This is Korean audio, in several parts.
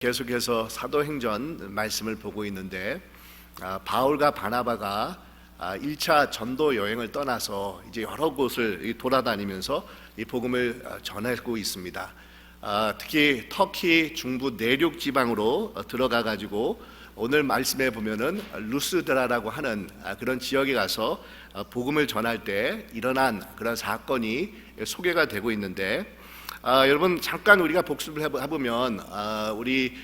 계속해서 사도행전 말씀을 보고 있는데 바울과 바나바가 1차 전도 여행을 떠나서 이제 여러 곳을 돌아다니면서 이 복음을 전하고 있습니다. 특히 터키 중부 내륙 지방으로 들어가 가지고 오늘 말씀에 보면은 루스드라라고 하는 그런 지역에 가서 복음을 전할 때 일어난 그런 사건이 소개가 되고 있는데, 여러분 잠깐 우리가 복습을 해보면 우리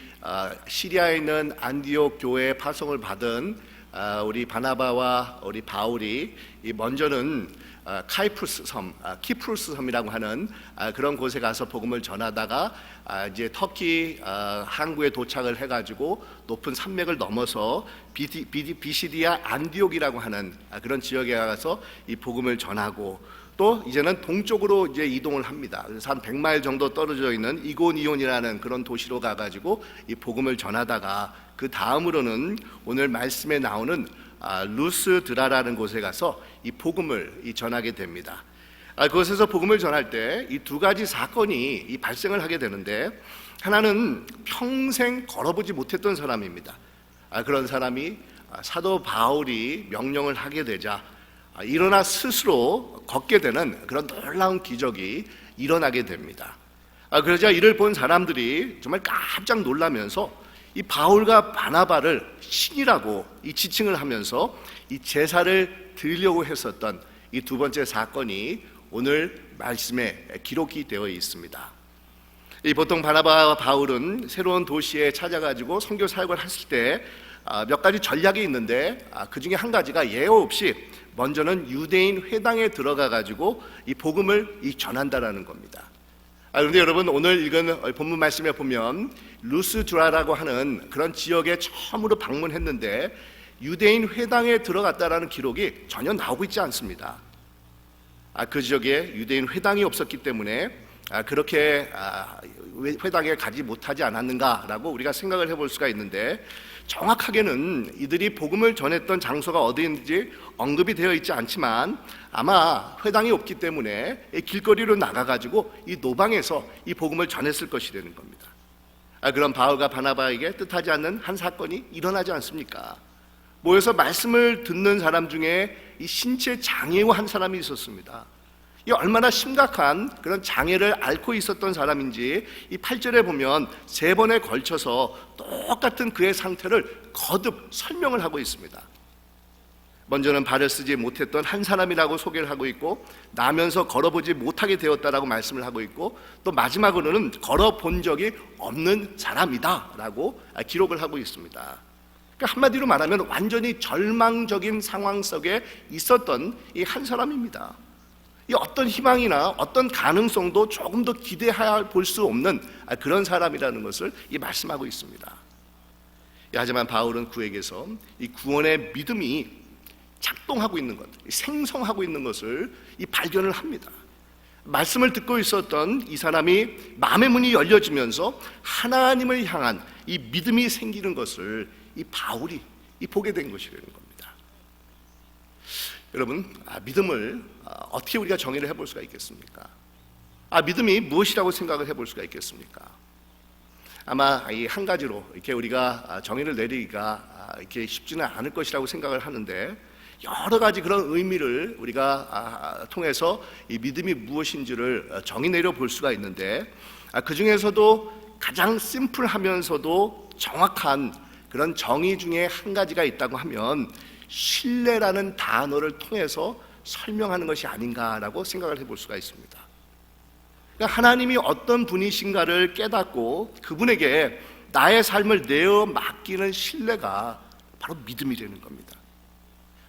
시리아에 있는 안디옥 교회에 파송을 받은 우리 바나바와 우리 바울이 먼저는 카이프스 섬, 키프루스 섬이라고 하는 그런 곳에 가서 복음을 전하다가 이제 터키 항구에 도착을 해가지고 높은 산맥을 넘어서 비시디아 안디옥이라고 하는 그런 지역에 가서 이 복음을 전하고, 또 이제는 동쪽으로 이제 이동을 합니다. 그래서 한 100마일 정도 떨어져 있는 이고니온이라는 그런 도시로 가가지고 이 복음을 전하다가 그 다음으로는 오늘 말씀에 나오는 루스드라라는 곳에 가서 이 복음을 전하게 됩니다. 그곳에서 복음을 전할 때 이 두 가지 사건이 발생을 하게 되는데, 하나는 평생 걸어보지 못했던 사람입니다. 그런 사람이 사도 바울이 명령을 하게 되자 일어나 스스로 걷게 되는 그런 놀라운 기적이 일어나게 됩니다. 그러자 이를 본 사람들이 정말 깜짝 놀라면서 이 바울과 바나바를 신이라고 지칭을 하면서 이 제사를 드리려고 했었던 이 두 번째 사건이 오늘 말씀에 기록이 되어 있습니다. 보통 바나바와 바울은 새로운 도시에 찾아가지고 선교 사역을 했을 때 몇 가지 전략이 있는데, 그 중에 한 가지가 예외 없이 먼저는 유대인 회당에 들어가 가지고 이 복음을 전한다라는 겁니다. 그런데 여러분 오늘 읽은 본문 말씀에 보면 루스드라라고 하는 그런 지역에 처음으로 방문했는데 유대인 회당에 들어갔다라는 기록이 전혀 나오고 있지 않습니다. 그 지역에 유대인 회당이 없었기 때문에 그렇게 회당에 가지 못하지 않았는가라고 우리가 생각을 해볼 수가 있는데, 정확하게는 이들이 복음을 전했던 장소가 어디인지 언급이 되어 있지 않지만 아마 회당이 없기 때문에 길거리로 나가가지고 이 노방에서 이 복음을 전했을 것이 되는 겁니다. 그럼 바울과 바나바에게 뜻하지 않는 한 사건이 일어나지 않습니까? 모여서 말씀을 듣는 사람 중에 이 신체 장애와 한 사람이 있었습니다. 이 얼마나 심각한 그런 장애를 앓고 있었던 사람인지 이 8절에 보면 3번에 걸쳐서 똑같은 그의 상태를 거듭 설명을 하고 있습니다. 먼저는 발을 쓰지 못했던 한 사람이라고 소개를 하고 있고, 나면서 걸어보지 못하게 되었다라고 말씀을 하고 있고, 또 마지막으로는 걸어본 적이 없는 사람이다 라고 기록을 하고 있습니다. 그러니까 한마디로 말하면 완전히 절망적인 상황 속에 있었던 이 한 사람입니다. 이 어떤 희망이나 어떤 가능성도 조금 더 기대해 볼 수 없는 그런 사람이라는 것을 말씀하고 있습니다. 하지만 바울은 그에게서 이 구원의 믿음이 작동하고 있는 것, 생성하고 있는 것을 발견을 합니다. 말씀을 듣고 있었던 이 사람이 마음의 문이 열려지면서 하나님을 향한 이 믿음이 생기는 것을 이 바울이 보게 된 것이라는 겁니다. 여러분, 믿음을 어떻게 우리가 정의를 해볼 수가 있겠습니까? 믿음이 무엇이라고 생각을 해볼 수가 있겠습니까? 아마 이 한 가지로 이렇게 우리가 정의를 내리기가 이렇게 쉽지는 않을 것이라고 생각을 하는데, 여러 가지 그런 의미를 우리가 통해서 이 믿음이 무엇인지를 정의 내려 볼 수가 있는데, 그 중에서도 가장 심플하면서도 정확한 그런 정의 중에 한 가지가 있다고 하면 신뢰라는 단어를 통해서 설명하는 것이 아닌가라고 생각을 해볼 수가 있습니다. 그러니까 하나님이 어떤 분이신가를 깨닫고 그분에게 나의 삶을 내어 맡기는 신뢰가 바로 믿음이 되는 겁니다.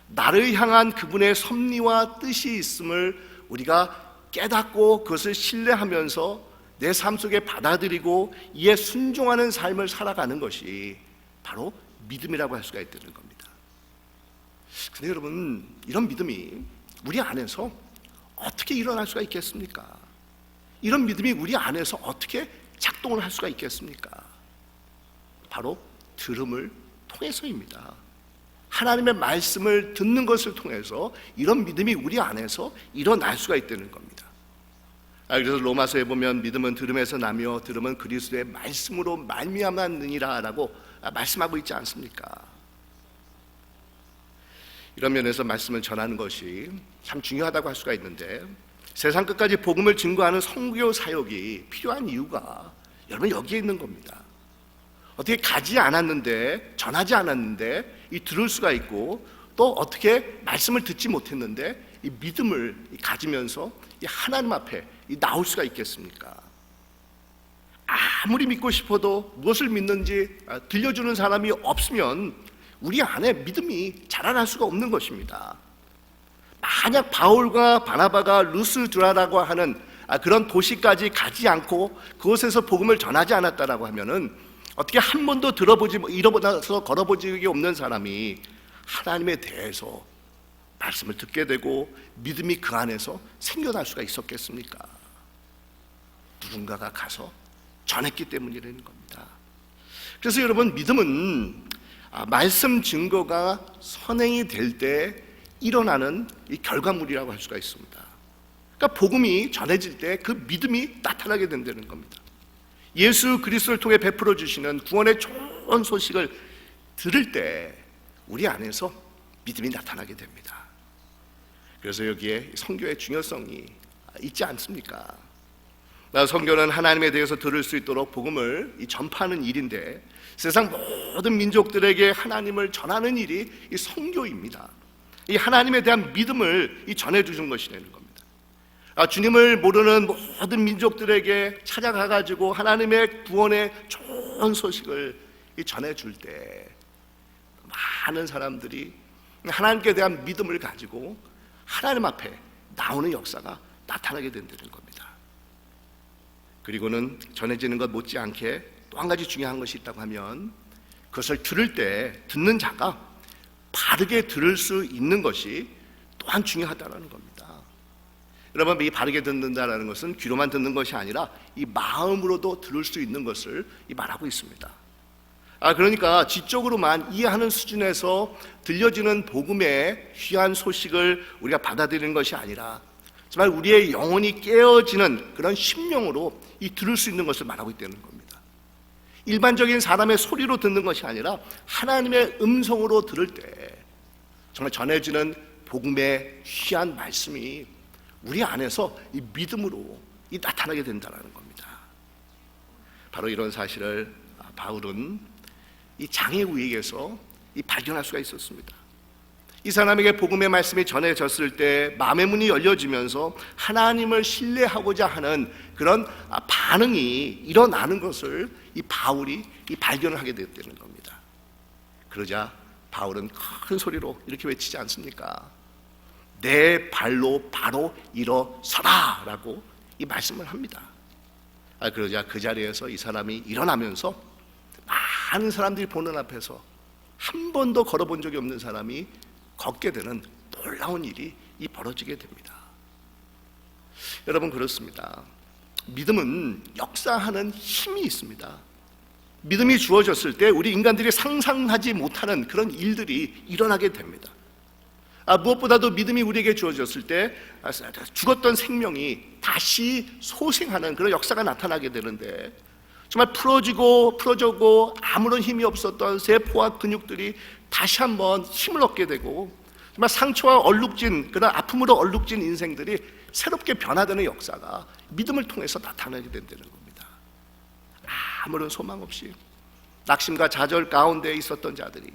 나를 향한 그분의 섭리와 뜻이 있음을 우리가 깨닫고 그것을 신뢰하면서 내 삶 속에 받아들이고 이에 순종하는 삶을 살아가는 것이 바로 믿음이라고 할 수가 있다는 겁니다. 근데 여러분, 이런 믿음이 우리 안에서 어떻게 일어날 수가 있겠습니까? 이런 믿음이 우리 안에서 어떻게 작동을 할 수가 있겠습니까? 바로 들음을 통해서입니다. 하나님의 말씀을 듣는 것을 통해서 이런 믿음이 우리 안에서 일어날 수가 있다는 겁니다. 그래서 로마서에 보면 믿음은 들음에서 나며 들음은 그리스도의 말씀으로 말미암았느니라라고 말씀하고 있지 않습니까? 이런 면에서 말씀을 전하는 것이 참 중요하다고 할 수가 있는데, 세상 끝까지 복음을 증거하는 선교 사역이 필요한 이유가 여러분 여기에 있는 겁니다. 어떻게 가지 않았는데, 전하지 않았는데 이 들을 수가 있고, 또 어떻게 말씀을 듣지 못했는데 이 믿음을 가지면서 이 하나님 앞에 나올 수가 있겠습니까? 아무리 믿고 싶어도 무엇을 믿는지 들려주는 사람이 없으면 우리 안에 믿음이 자라날 수가 없는 것입니다. 만약 바울과 바나바가 루스드라라고 하는 그런 도시까지 가지 않고 그곳에서 복음을 전하지 않았다라고 하면은 어떻게 한 번도 잃어보서 걸어본 적이 없는 사람이 하나님에 대해서 말씀을 듣게 되고 믿음이 그 안에서 생겨날 수가 있었겠습니까? 누군가가 가서 전했기 때문이라는 겁니다. 그래서 여러분, 믿음은 말씀 증거가 선행이 될 때 일어나는 이 결과물이라고 할 수가 있습니다. 그러니까 복음이 전해질 때 그 믿음이 나타나게 된다는 겁니다. 예수 그리스도를 통해 베풀어 주시는 구원의 좋은 소식을 들을 때 우리 안에서 믿음이 나타나게 됩니다. 그래서 여기에 선교의 중요성이 있지 않습니까? 선교는 하나님에 대해서 들을 수 있도록 복음을 전파하는 일인데, 세상 모든 민족들에게 하나님을 전하는 일이 이 선교입니다. 이 하나님에 대한 믿음을 전해주는 것이라는 겁니다. 주님을 모르는 모든 민족들에게 찾아가가지고 하나님의 구원의 좋은 소식을 전해줄 때 많은 사람들이 하나님께 대한 믿음을 가지고 하나님 앞에 나오는 역사가 나타나게 된다는 겁니다. 그리고는 전해지는 것 못지않게 또 한 가지 중요한 것이 있다고 하면, 그것을 들을 때 듣는 자가 바르게 들을 수 있는 것이 또한 중요하다는 겁니다. 여러분, 이 바르게 듣는다는 것은 귀로만 듣는 것이 아니라 이 마음으로도 들을 수 있는 것을 말하고 있습니다. 그러니까 지적으로만 이해하는 수준에서 들려지는 복음의 귀한 소식을 우리가 받아들이는 것이 아니라 정말 우리의 영혼이 깨어지는 그런 심령으로 들을 수 있는 것을 말하고 있다는 겁니다. 일반적인 사람의 소리로 듣는 것이 아니라 하나님의 음성으로 들을 때 정말 전해지는 복음의 귀한 말씀이 우리 안에서 이 믿음으로 나타나게 된다는 겁니다. 바로 이런 사실을 바울은 이 장애우에게서 발견할 수가 있었습니다. 이 사람에게 복음의 말씀이 전해졌을 때 마음의 문이 열려지면서 하나님을 신뢰하고자 하는 그런 반응이 일어나는 것을 이 바울이 발견을 하게 되었다는 겁니다. 그러자 바울은 큰 소리로 이렇게 외치지 않습니까? 내 발로 바로 일어서라 라고 이 말씀을 합니다. 그러자 그 자리에서 이 사람이 일어나면서 많은 사람들이 보는 앞에서 한 번도 걸어본 적이 없는 사람이 걷게 되는 놀라운 일이 벌어지게 됩니다. 여러분, 그렇습니다. 믿음은 역사하는 힘이 있습니다. 믿음이 주어졌을 때 우리 인간들이 상상하지 못하는 그런 일들이 일어나게 됩니다. 무엇보다도 믿음이 우리에게 주어졌을 때 죽었던 생명이 다시 소생하는 그런 역사가 나타나게 되는데, 정말 풀어지고 아무런 힘이 없었던 세포와 근육들이 다시 한번 힘을 얻게 되고, 정말 상처와 얼룩진 그런 아픔으로 얼룩진 인생들이 새롭게 변화되는 역사가 믿음을 통해서 나타나게 된다는 겁니다. 아무런 소망 없이 낙심과 좌절 가운데 있었던 자들이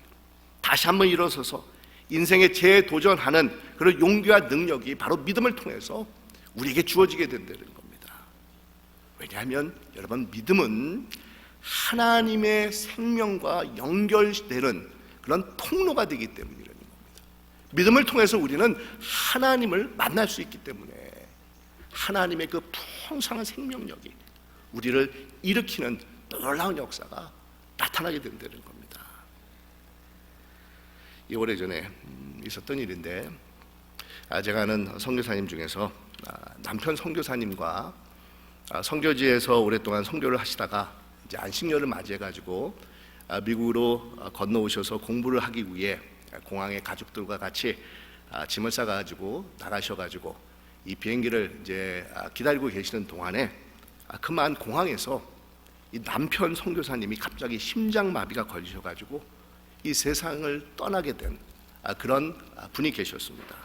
다시 한번 일어서서 인생에 재도전하는 그런 용기와 능력이 바로 믿음을 통해서 우리에게 주어지게 된다는 겁니다. 왜냐하면 여러분, 믿음은 하나님의 생명과 연결되는 그런 통로가 되기 때문이라는 겁니다. 믿음을 통해서 우리는 하나님을 만날 수 있기 때문에 하나님의 그 풍성한 생명력이 우리를 일으키는 놀라운 역사가 나타나게 된다는 겁니다. 이 오래전에 있었던 일인데, 제가 아는 선교사님 중에서 남편 선교사님과 선교지에서 오랫동안 선교를 하시다가 이제 안식년을 맞이해가지고 미국으로 건너오셔서 공부를 하기 위해 공항에 가족들과 같이 짐을 싸가지고 나가셔가지고 이 비행기를 이제 기다리고 계시는 동안에 그만 공항에서 이 남편 선교사님이 갑자기 심장마비가 걸리셔가지고 이 세상을 떠나게 된 그런 분이 계셨습니다.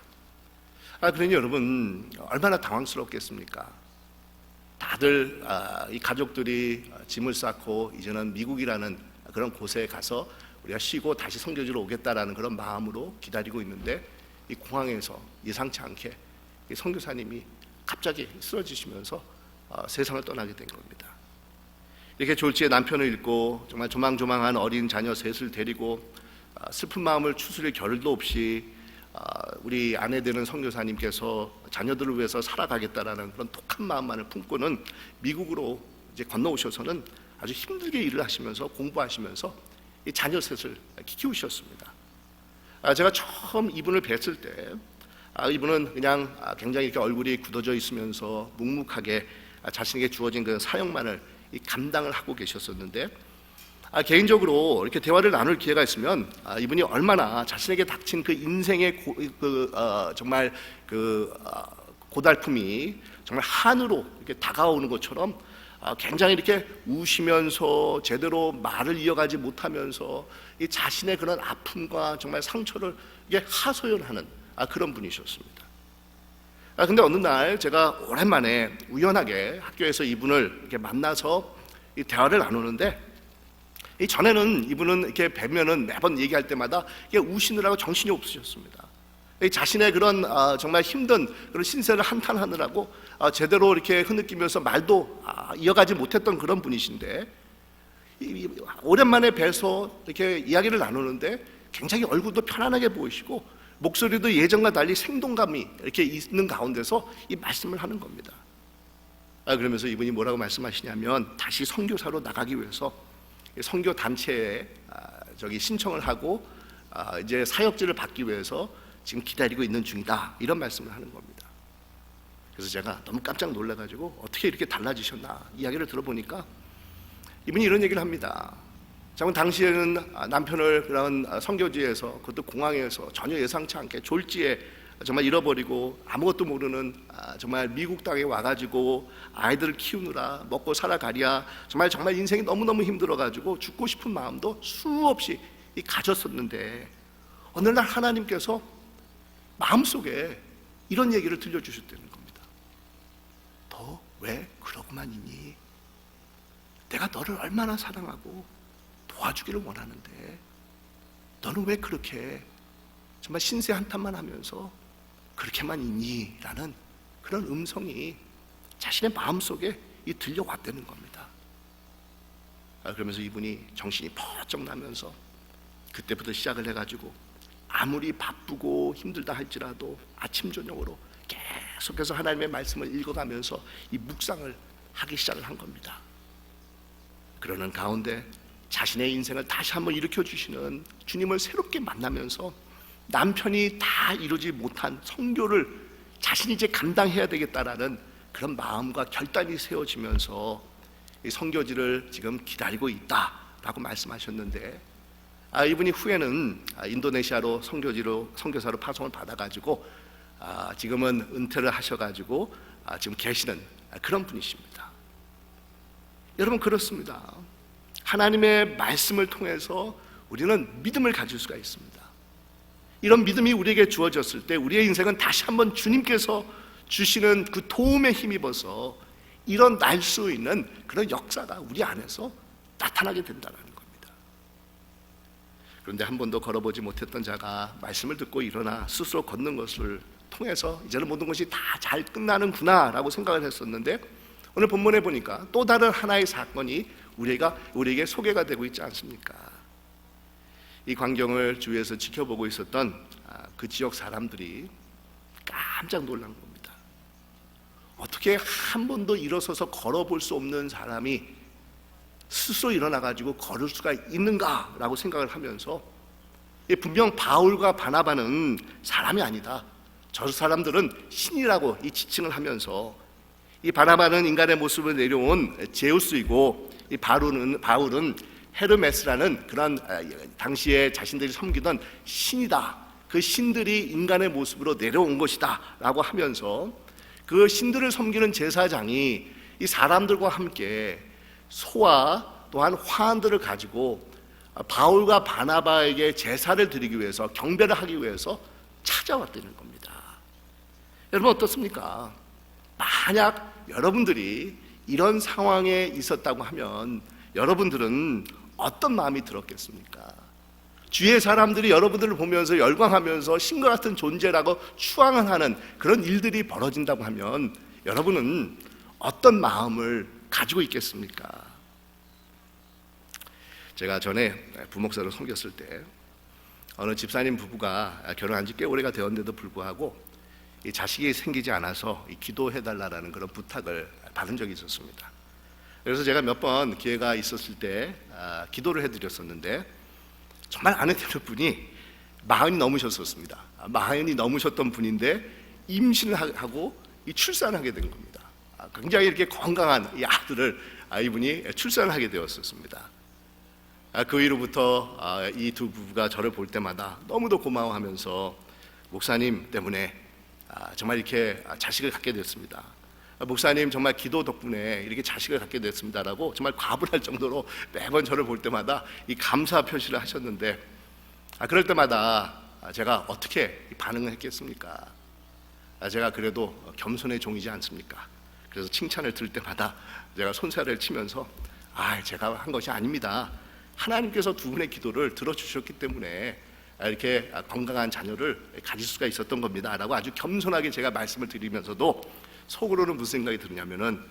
그러니 여러분 얼마나 당황스럽겠습니까? 다들 이 가족들이 짐을 쌓고 이제는 미국이라는 그런 곳에 가서 우리가 쉬고 다시 선교지로 오겠다라는 그런 마음으로 기다리고 있는데 이 공항에서 예상치 않게 이 선교사님이 갑자기 쓰러지시면서 세상을 떠나게 된 겁니다. 이렇게 졸지에 남편을 잃고 정말 조망조망한 어린 자녀 셋을 데리고 슬픈 마음을 추스릴 겨를도 없이 우리 아내 되는 선교사님께서 자녀들을 위해서 살아가겠다라는 그런 독한 마음만을 품고는 미국으로 이제 건너오셔서는 아주 힘들게 일을 하시면서 공부하시면서 이 자녀 셋을 키우셨습니다. 제가 처음 이분을 뵀을 때 이분은 그냥 굉장히 이렇게 얼굴이 굳어져 있으면서 묵묵하게 자신에게 주어진 그 사역만을 감당을 하고 계셨었는데 개인적으로 이렇게 대화를 나눌 기회가 있으면 이분이 얼마나 자신에게 닥친 그 인생의 정말 고달픔이 정말 한으로 이렇게 다가오는 것처럼 굉장히 이렇게 우시면서 제대로 말을 이어가지 못하면서 이 자신의 그런 아픔과 정말 상처를 이게 하소연하는 그런 분이셨습니다. 근데 어느 날 제가 오랜만에 우연하게 학교에서 이분을 이렇게 만나서 이 대화를 나누는데 이 전에는 이분은 이렇게 뵈면은 매번 얘기할 때마다 이게 우시느라고 정신이 없으셨습니다. 자신의 그런 정말 힘든 그런 신세를 한탄하느라고 제대로 이렇게 흐느끼면서 말도 이어가지 못했던 그런 분이신데 오랜만에 뵈서 이렇게 이야기를 나누는데 굉장히 얼굴도 편안하게 보이시고 목소리도 예전과 달리 생동감이 이렇게 있는 가운데서 이 말씀을 하는 겁니다. 그러면서 이분이 뭐라고 말씀하시냐면 다시 선교사로 나가기 위해서 선교 단체에 신청을 하고 이제 사역지를 받기 위해서 지금 기다리고 있는 중이다 이런 말씀을 하는 겁니다. 그래서 제가 너무 깜짝 놀라가지고 어떻게 이렇게 달라지셨나 이야기를 들어보니까 이분이 이런 얘기를 합니다. 정말 당시에는 남편을 그런 선교지에서 그것도 공항에서 전혀 예상치 않게 졸지에 정말 잃어버리고 아무것도 모르는 정말 미국 땅에 와가지고 아이들을 키우느라 먹고 살아가랴 정말 인생이 너무너무 힘들어가지고 죽고 싶은 마음도 수없이 가졌었는데 어느 날 하나님께서 마음속에 이런 얘기를 들려주셨다는 겁니다. 너 왜 그러고만 있니? 내가 너를 얼마나 사랑하고 도와주기를 원하는데 너는 왜 그렇게 정말 신세 한탄만 하면서 그렇게만 있니? 라는 그런 음성이 자신의 마음속에 들려왔다는 겁니다. 그러면서 이분이 정신이 번쩍 나면서 그때부터 시작을 해가지고 아무리 바쁘고 힘들다 할지라도 아침 저녁으로 계속해서 하나님의 말씀을 읽어가면서 이 묵상을 하기 시작을 한 겁니다. 그러는 가운데 자신의 인생을 다시 한번 일으켜주시는 주님을 새롭게 만나면서 남편이 다 이루지 못한 선교를 자신이 이제 감당해야 되겠다라는 그런 마음과 결단이 세워지면서 이 선교지를 지금 기다리고 있다라고 말씀하셨는데 이분이 후에는 인도네시아로 선교사로 파송을 받아가지고 지금은 은퇴를 하셔가지고 지금 계시는 그런 분이십니다. 여러분 그렇습니다. 하나님의 말씀을 통해서 우리는 믿음을 가질 수가 있습니다. 이런 믿음이 우리에게 주어졌을 때 우리의 인생은 다시 한번 주님께서 주시는 그 도움에 힘입어서 일어날 수 있는 그런 역사가 우리 안에서 나타나게 된다는 겁니다. 그런데 한 번도 걸어보지 못했던 자가 말씀을 듣고 일어나 스스로 걷는 것을 통해서 이제는 모든 것이 다 잘 끝나는구나 라고 생각을 했었는데 오늘 본문에 보니까 또 다른 하나의 사건이 우리에게 소개가 되고 있지 않습니까? 이 광경을 주위에서 지켜보고 있었던 그 지역 사람들이 깜짝 놀란 겁니다. 어떻게 한 번도 일어서서 걸어볼 수 없는 사람이 스스로 일어나가지고 걸을 수가 있는가라고 생각을 하면서 분명 바울과 바나바는 사람이 아니다. 저 사람들은 신이라고 이 지칭을 하면서 이 바나바는 인간의 모습을 내려온 제우스이고 이 바울은 헤르메스라는 그런 당시에 자신들이 섬기던 신이다. 그 신들이 인간의 모습으로 내려온 것이다 라고 하면서 그 신들을 섬기는 제사장이 이 사람들과 함께 소와 또한 화환들을 가지고 바울과 바나바에게 제사를 드리기 위해서, 경배를 하기 위해서 찾아왔다는 겁니다. 여러분 어떻습니까? 만약 여러분들이 이런 상황에 있었다고 하면 여러분들은 어떤 마음이 들었겠습니까? 주위의 사람들이 여러분들을 보면서 열광하면서 신과 같은 존재라고 추앙하는 그런 일들이 벌어진다고 하면 여러분은 어떤 마음을 가지고 있겠습니까? 제가 전에 부목사로 섬겼을 때 어느 집사님 부부가 결혼한 지 꽤 오래가 되었는데도 불구하고 이 자식이 생기지 않아서 기도해달라는 그런 부탁을 받은 적이 있었습니다. 그래서 제가 몇 번 기회가 있었을 때 기도를 해드렸었는데 정말 아내 되는 분이 40이 넘으셨었습니다. 40이 넘으셨던 분인데 임신을 하고 출산하게 된 겁니다. 굉장히 이렇게 건강한 이 아들을 이분이 출산을 하게 되었었습니다. 그 이후로부터 이 두 부부가 저를 볼 때마다 너무도 고마워하면서 목사님 때문에 정말 이렇게 자식을 갖게 됐습니다. 목사님 정말 기도 덕분에 이렇게 자식을 갖게 됐습니다라고 정말 과분할 정도로 매번 저를 볼 때마다 이 감사 표시를 하셨는데 그럴 때마다 제가 어떻게 반응을 했겠습니까? 제가 그래도 겸손의 종이지 않습니까? 그래서 칭찬을 들을 때마다 제가 손살을 치면서 제가 한 것이 아닙니다. 하나님께서 두 분의 기도를 들어주셨기 때문에 이렇게 건강한 자녀를 가질 수가 있었던 겁니다 라고 아주 겸손하게 제가 말씀을 드리면서도 속으로는 무슨 생각이 드냐면은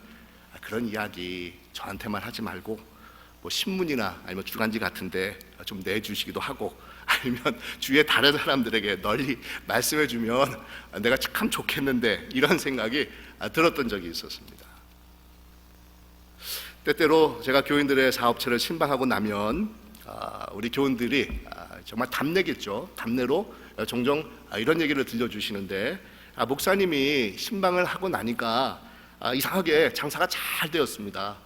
그런 이야기 저한테만 하지 말고 뭐 신문이나 아니면 주간지 같은데 좀 내주시기도 하고 아니면 주위에 다른 사람들에게 널리 말씀해 주면 내가 참 좋겠는데 이런 생각이 들었던 적이 있었습니다. 때때로 제가 교인들의 사업체를 신방하고 나면 우리 교인들이 정말 답례겠죠. 답례로 종종 이런 얘기를 들려주시는데 목사님이 신방을 하고 나니까 이상하게 장사가 잘 되었습니다.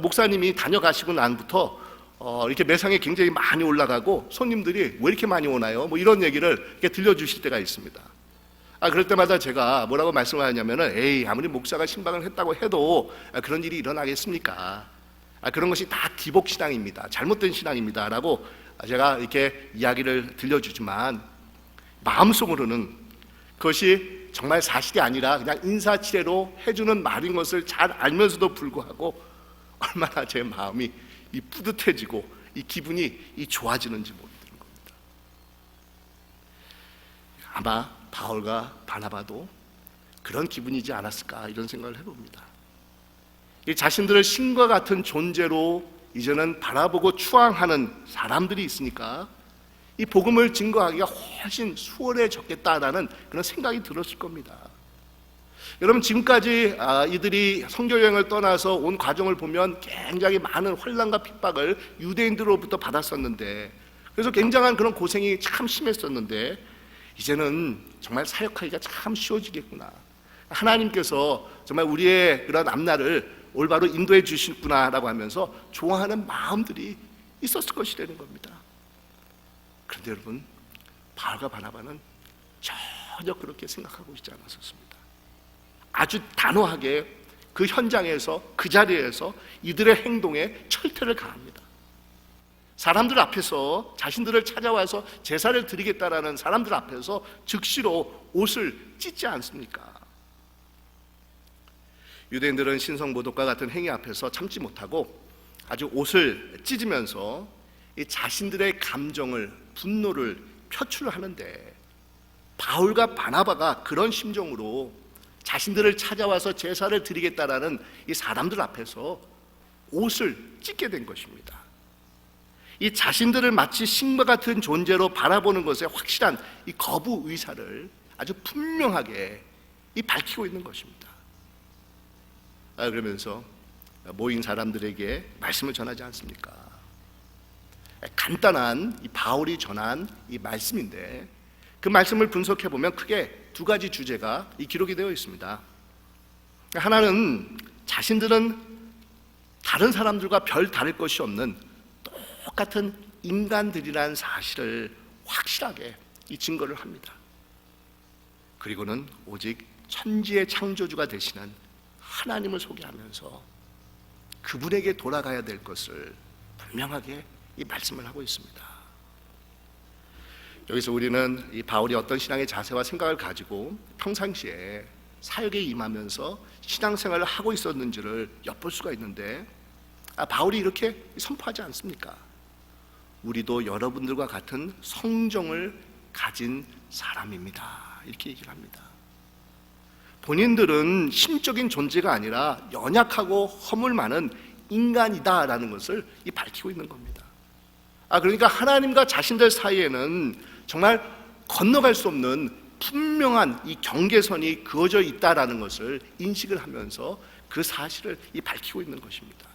목사님이 다녀가시고 난부터 이렇게 매상이 굉장히 많이 올라가고 손님들이 왜 이렇게 많이 오나요? 뭐 이런 얘기를 이렇게 들려주실 때가 있습니다. 그럴 때마다 제가 뭐라고 말씀을 하냐면은 에이 아무리 목사가 신방을 했다고 해도 그런 일이 일어나겠습니까? 그런 것이 다 기복신앙입니다. 잘못된 신앙입니다 라고 제가 이렇게 이야기를 들려주지만 마음속으로는 그것이 정말 사실이 아니라 그냥 인사치레로 해주는 말인 것을 잘 알면서도 불구하고 얼마나 제 마음이 이 뿌듯해지고 이 기분이 이 좋아지는지 모르는 겁니다. 아마 바울과 바나바도 그런 기분이지 않았을까 이런 생각을 해봅니다. 이 자신들을 신과 같은 존재로 이제는 바라보고 추앙하는 사람들이 있으니까 이 복음을 증거하기가 훨씬 수월해졌겠다라는 그런 생각이 들었을 겁니다. 여러분 지금까지 이들이 선교 여행을 떠나서 온 과정을 보면 굉장히 많은 환난과 핍박을 유대인들로부터 받았었는데 그래서 굉장한 그런 고생이 참 심했었는데 이제는 정말 사역하기가 참 쉬워지겠구나. 하나님께서 정말 우리의 그런 앞날을 올바로 인도해 주시구나라고 하면서 좋아하는 마음들이 있었을 것이라는 겁니다. 그런데 여러분 바울과 바나바는 전혀 그렇게 생각하고 있지 않았었습니다. 아주 단호하게 그 현장에서 그 자리에서 이들의 행동에 철퇴를 가합니다. 사람들 앞에서 자신들을 찾아와서 제사를 드리겠다라는 사람들 앞에서 즉시로 옷을 찢지 않습니까? 유대인들은 신성모독과 같은 행위 앞에서 참지 못하고 아주 옷을 찢으면서 이 자신들의 감정을 분노를 표출하는데 바울과 바나바가 그런 심정으로 자신들을 찾아와서 제사를 드리겠다라는 이 사람들 앞에서 옷을 찢게 된 것입니다. 이 자신들을 마치 신과 같은 존재로 바라보는 것에 확실한 이 거부 의사를 아주 분명하게 밝히고 있는 것입니다. 그러면서 모인 사람들에게 말씀을 전하지 않습니까? 간단한 이 바울이 전한 이 말씀인데 그 말씀을 분석해 보면 크게 두 가지 주제가 이 기록이 되어 있습니다. 하나는 자신들은 다른 사람들과 별 다를 것이 없는 똑같은 인간들이라는 사실을 확실하게 이 증거를 합니다. 그리고는 오직 천지의 창조주가 되시는 하나님을 소개하면서 그분에게 돌아가야 될 것을 분명하게 이 말씀을 하고 있습니다. 여기서 우리는 이 바울이 어떤 신앙의 자세와 생각을 가지고 평상시에 사역에 임하면서 신앙생활을 하고 있었는지를 엿볼 수가 있는데, 바울이 이렇게 선포하지 않습니까? 우리도 여러분들과 같은 성정을 가진 사람입니다, 이렇게 얘기를 합니다. 본인들은 심적인 존재가 아니라 연약하고 허물 많은 인간이다라는 것을 밝히고 있는 겁니다. 그러니까 하나님과 자신들 사이에는 정말 건너갈 수 없는 분명한 이 경계선이 그어져 있다라는 것을 인식을 하면서 그 사실을 밝히고 있는 것입니다.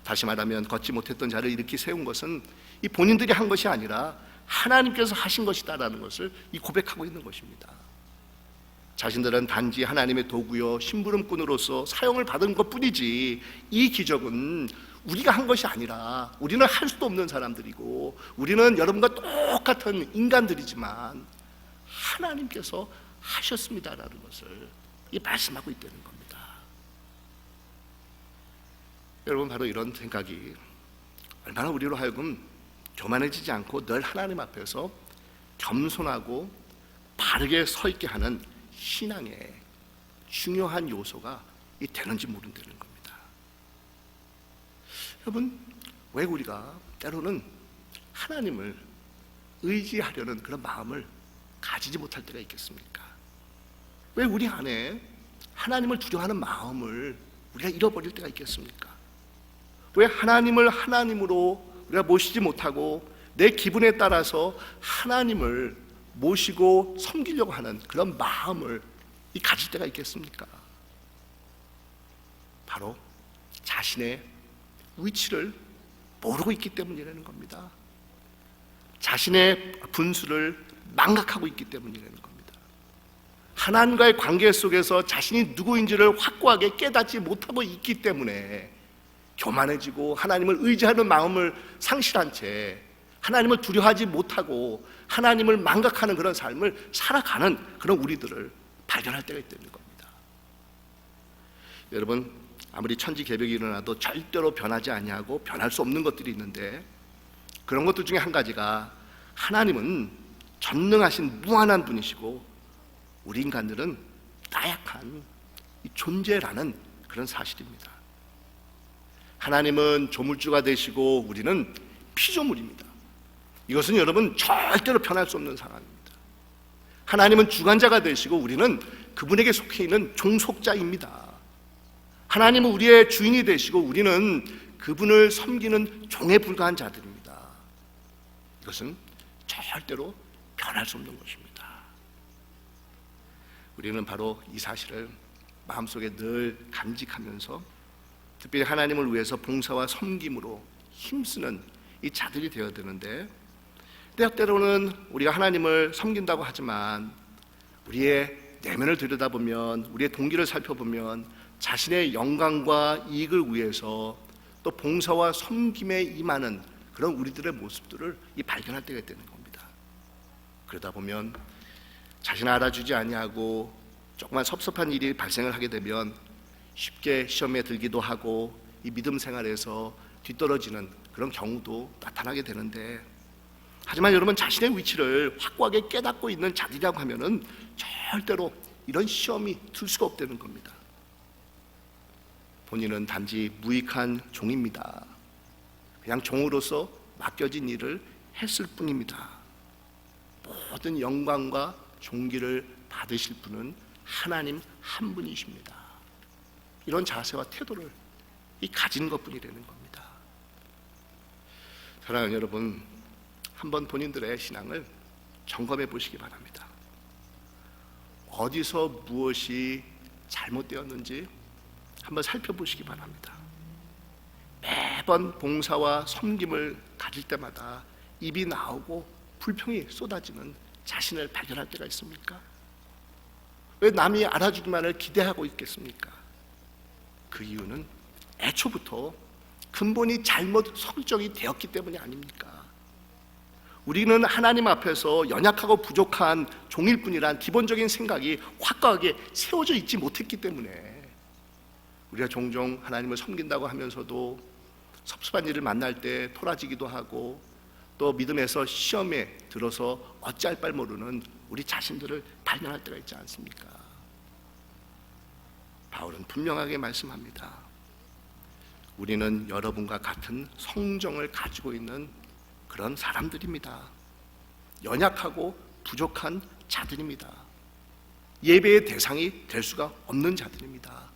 다시 말하면 걷지 못했던 자를 일으키 세운 것은 이 본인들이 한 것이 아니라 하나님께서 하신 것이다라는 것을 고백하고 있는 것입니다. 자신들은 단지 하나님의 도구요 심부름꾼으로서 사용을 받은 것뿐이지 이 기적은 우리가 한 것이 아니라, 우리는 할 수도 없는 사람들이고 우리는 여러분과 똑같은 인간들이지만 하나님께서 하셨습니다라는 것을 말씀하고 있다는 겁니다. 여러분, 바로 이런 생각이 얼마나 우리로 하여금 교만해지지 않고 늘 하나님 앞에서 겸손하고 바르게 서 있게 하는 신앙의 중요한 요소가 되는지 모른다는 겁니다. 여러분, 왜 우리가 때로는 하나님을 의지하려는 그런 마음을 가지지 못할 때가 있겠습니까? 왜 우리 안에 하나님을 두려워하는 마음을 우리가 잃어버릴 때가 있겠습니까? 왜 하나님을 하나님으로 우리가 모시지 못하고 내 기분에 따라서 하나님을 모시고 섬기려고 하는 그런 마음을 가질 때가 있겠습니까? 바로 자신의 위치를 모르고 있기 때문이라는 겁니다. 자신의 분수를 망각하고 있기 때문이라는 겁니다. 하나님과의 관계 속에서 자신이 누구인지를 확고하게 깨닫지 못하고 있기 때문에 교만해지고 하나님을 의지하는 마음을 상실한 채 하나님을 두려워하지 못하고 하나님을 망각하는 그런 삶을 살아가는 그런 우리들을 발견할 때가 있다는 겁니다. 여러분, 아무리 천지개벽이 일어나도 절대로 변하지 아니하고 변할 수 없는 것들이 있는데, 그런 것들 중에 한 가지가 하나님은 전능하신 무한한 분이시고 우리 인간들은 나약한 존재라는 그런 사실입니다. 하나님은 조물주가 되시고 우리는 피조물입니다. 이것은 여러분 절대로 변할 수 없는 상황입니다. 하나님은 주관자가 되시고 우리는 그분에게 속해 있는 종속자입니다. 하나님은 우리의 주인이 되시고 우리는 그분을 섬기는 종에 불과한 자들입니다. 이것은 절대로 변할 수 없는 것입니다. 우리는 바로 이 사실을 마음속에 늘 간직하면서 특별히 하나님을 위해서 봉사와 섬김으로 힘쓰는 이 자들이 되어야 되는데, 때로는 우리가 하나님을 섬긴다고 하지만 우리의 내면을 들여다보면, 우리의 동기를 살펴보면 자신의 영광과 이익을 위해서 또 봉사와 섬김에 임하는 그런 우리들의 모습들을 발견할 때가 되는 겁니다. 그러다 보면 자신을 알아주지 아니하고 조그만 섭섭한 일이 발생을 하게 되면 쉽게 시험에 들기도 하고 이 믿음 생활에서 뒤떨어지는 그런 경우도 나타나게 되는데, 하지만 여러분, 자신의 위치를 확고하게 깨닫고 있는 자들이라고 하면은 절대로 이런 시험이 들 수가 없다는 겁니다. 본인은 단지 무익한 종입니다. 그냥 종으로서 맡겨진 일을 했을 뿐입니다. 모든 영광과 존귀를 받으실 분은 하나님 한 분이십니다. 이런 자세와 태도를 가진 것뿐이라는 겁니다. 사랑하는 여러분, 한번 본인들의 신앙을 점검해 보시기 바랍니다. 어디서 무엇이 잘못되었는지 한번 살펴보시기 바랍니다. 매번 봉사와 섬김을 가질 때마다 입이 나오고 불평이 쏟아지는 자신을 발견할 때가 있습니까? 왜 남이 알아주기만을 기대하고 있겠습니까? 그 이유는 애초부터 근본이 잘못 설정이 되었기 때문이 아닙니까? 우리는 하나님 앞에서 연약하고 부족한 종일 뿐이란 기본적인 생각이 확고하게 세워져 있지 못했기 때문에 우리가 종종 하나님을 섬긴다고 하면서도 섭섭한 일을 만날 때 토라지기도 하고 또 믿음에서 시험에 들어서 어찌할 바를 모르는 우리 자신들을 발견할 때가 있지 않습니까? 바울은 분명하게 말씀합니다. 우리는 여러분과 같은 성정을 가지고 있는 그런 사람들입니다. 연약하고 부족한 자들입니다. 예배의 대상이 될 수가 없는 자들입니다.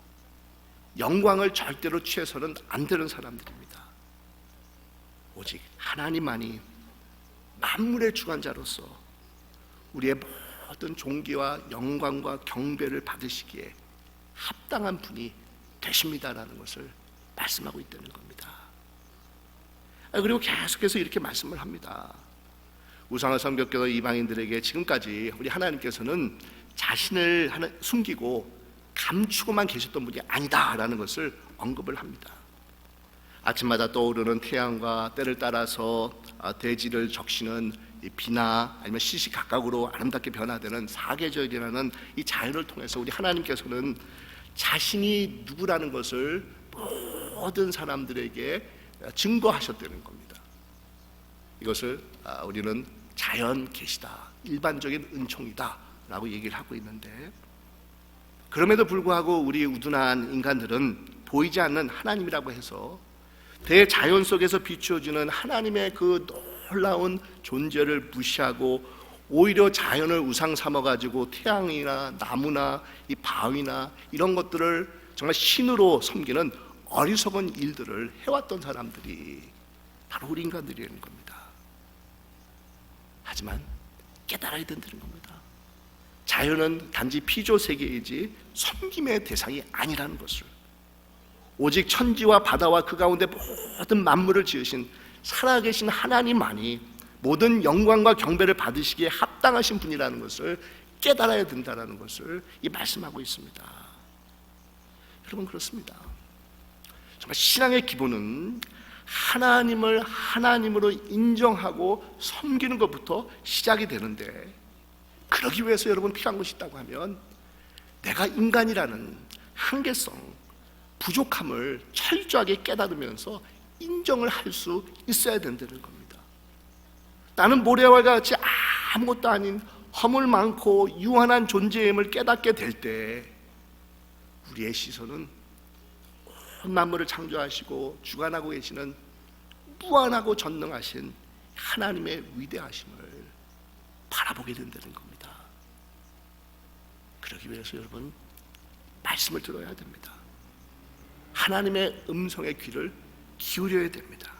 영광을 절대로 취해서는 안 되는 사람들입니다. 오직 하나님만이 만물의 주관자로서 우리의 모든 존귀와 영광과 경배를 받으시기에 합당한 분이 되십니다라는 것을 말씀하고 있다는 겁니다. 그리고 계속해서 이렇게 말씀을 합니다. 우상을 섬겼던 이방인들에게 지금까지 우리 하나님께서는 자신을 숨기고 감추고만 계셨던 분이 아니다라는 것을 언급을 합니다. 아침마다 떠오르는 태양과 때를 따라서 대지를 적시는 비나 아니면 시시각각으로 아름답게 변화되는 사계절이라는 이 자연을 통해서 우리 하나님께서는 자신이 누구라는 것을 모든 사람들에게 증거하셨다는 겁니다. 이것을 우리는 자연 계시다, 일반적인 은총이다 라고 얘기를 하고 있는데, 그럼에도 불구하고 우리 우둔한 인간들은 보이지 않는 하나님이라고 해서 대자연 속에서 비추어지는 하나님의 그 놀라운 존재를 무시하고 오히려 자연을 우상 삼아가지고 태양이나 나무나 이 바위나 이런 것들을 정말 신으로 섬기는 어리석은 일들을 해왔던 사람들이 바로 우리 인간들이라는 겁니다. 하지만 깨달아야 된다는 겁니다. 자연은 단지 피조세계이지 섬김의 대상이 아니라는 것을, 오직 천지와 바다와 그 가운데 모든 만물을 지으신 살아계신 하나님만이 모든 영광과 경배를 받으시기에 합당하신 분이라는 것을 깨달아야 된다는 것을 이 말씀하고 있습니다. 여러분, 그렇습니다. 정말 신앙의 기본은 하나님을 하나님으로 인정하고 섬기는 것부터 시작이 되는데, 그러기 위해서 여러분 필요한 것이 있다고 하면 내가 인간이라는 한계성, 부족함을 철저하게 깨달으면서 인정을 할 수 있어야 된다는 겁니다. 나는 모래와 같이 아무것도 아닌 허물 많고 유한한 존재임을 깨닫게 될 때 우리의 시선은 온 만물을 창조하시고 주관하고 계시는 무한하고 전능하신 하나님의 위대하심을 바라보게 된다는 겁니다. 그러기 위해서 여러분 말씀을 들어야 됩니다. 하나님의 음성의 귀를 기울여야 됩니다.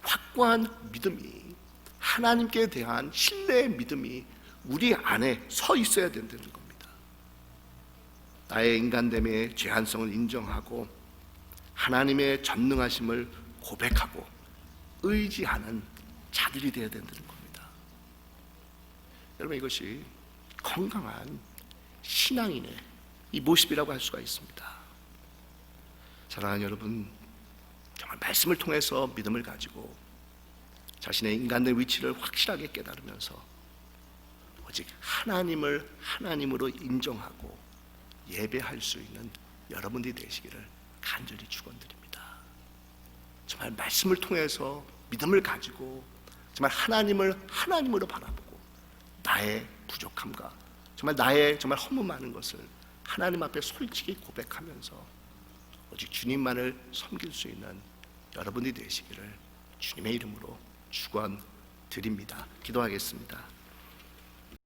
확고한 믿음이, 하나님께 대한 신뢰의 믿음이 우리 안에 서 있어야 된다는 겁니다. 나의 인간됨의 제한성을 인정하고 하나님의 전능하심을 고백하고 의지하는 자들이 되어야 된다는 겁니다. 여러분, 이것이 건강한 신앙인의 이 모습이라고 할 수가 있습니다. 사랑하는 여러분, 정말 말씀을 통해서 믿음을 가지고 자신의 인간의 위치를 확실하게 깨달으면서 오직 하나님을 하나님으로 인정하고 예배할 수 있는 여러분들이 되시기를 간절히 축원드립니다. 정말 말씀을 통해서 믿음을 가지고 정말 하나님을 하나님으로 바라보고 나의 부족함과 나의 허무 많은 것을 하나님 앞에 솔직히 고백하면서 오직 주님만을 섬길 수 있는 여러분이 되시기를 주님의 이름으로 축원드립니다. 기도하겠습니다.